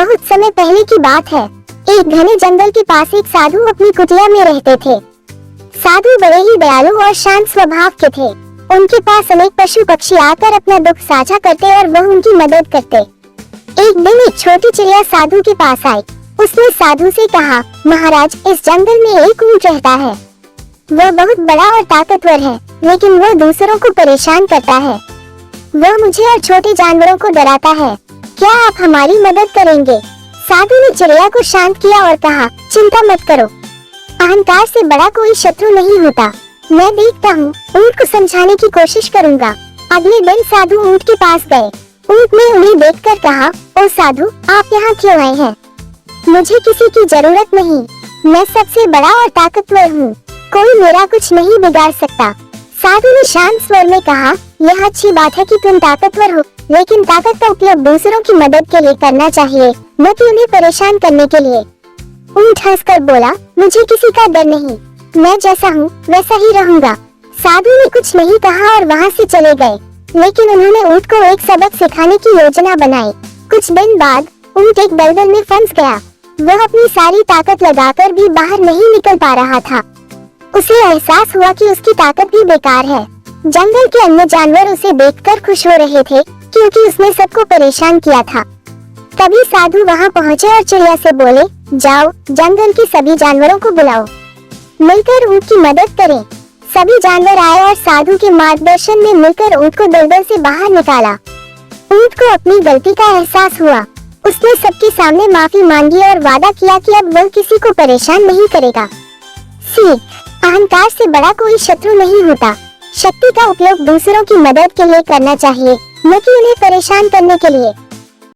बहुत समय पहले की बात है। एक घने जंगल के पास एक साधु अपनी कुटिया में रहते थे। साधु बड़े ही दयालु और शांत स्वभाव के थे। उनके पास अनेक पशु पक्षी आकर अपना दुख साझा करते और वह उनकी मदद करते। एक दिन एक छोटी चिड़िया साधु के पास आई। उसने साधु से कहा, महाराज, इस जंगल में एक ऊंट रहता है। वह बहुत बड़ा और ताकतवर है, लेकिन वह दूसरों को परेशान करता है। वह मुझे और छोटे जानवरों को डराता है। क्या आप हमारी मदद करेंगे? साधु ने चिड़िया को शांत किया और कहा, चिंता मत करो, अहंकार से बड़ा कोई शत्रु नहीं होता। मैं देखता हूँ, ऊंट को समझाने की कोशिश करूँगा। अगले दिन साधु ऊंट के पास गए। ऊंट ने उन्हें देखकर कहा, ओ साधु, आप यहाँ क्यों आए हैं? मुझे किसी की जरूरत नहीं, मैं सबसे बड़ा और ताकतवर हूँ, कोई मेरा कुछ नहीं बिगाड़ सकता। साधु ने शांत स्वर में कहा, यह अच्छी बात है कि तुम ताकतवर हो, लेकिन ताकत का उपयोग दूसरों की मदद के लिए करना चाहिए, न कि उन्हें परेशान करने के लिए। ऊंट हंसकर बोला, मुझे किसी का डर नहीं, मैं जैसा हूँ वैसा ही रहूंगा। साधु ने कुछ नहीं कहा और वहाँ से चले गए, लेकिन उन्होंने ऊंट को एक सबक सिखाने की योजना बनाई। कुछ दिन बाद ऊंट एक दलदल में फंस गया। वह अपनी सारी ताकत लगाकर भी बाहर नहीं निकल पा रहा था। उसे एहसास हुआ कि उसकी ताकत भी बेकार है। जंगल के अन्य जानवर उसे देखकर खुश हो रहे थे, क्योंकि उसने सबको परेशान किया था। तभी साधु वहां पहुंचे और चिड़िया से बोले, जाओ, जंगल के सभी जानवरों को बुलाओ, मिलकर ऊंट की मदद करें। सभी जानवर आए और साधु के मार्गदर्शन में मिलकर ऊंट को दलदल से बाहर निकाला। ऊंट को अपनी गलती का एहसास हुआ। उसने सबके सामने माफी मांगी और वादा किया कि अब वह किसी को परेशान नहीं करेगा। सीख, अहंकार से बड़ा कोई शत्रु नहीं होता। शक्ति का उपयोग दूसरों की मदद के लिए करना चाहिए, न कि उन्हें परेशान करने के लिए।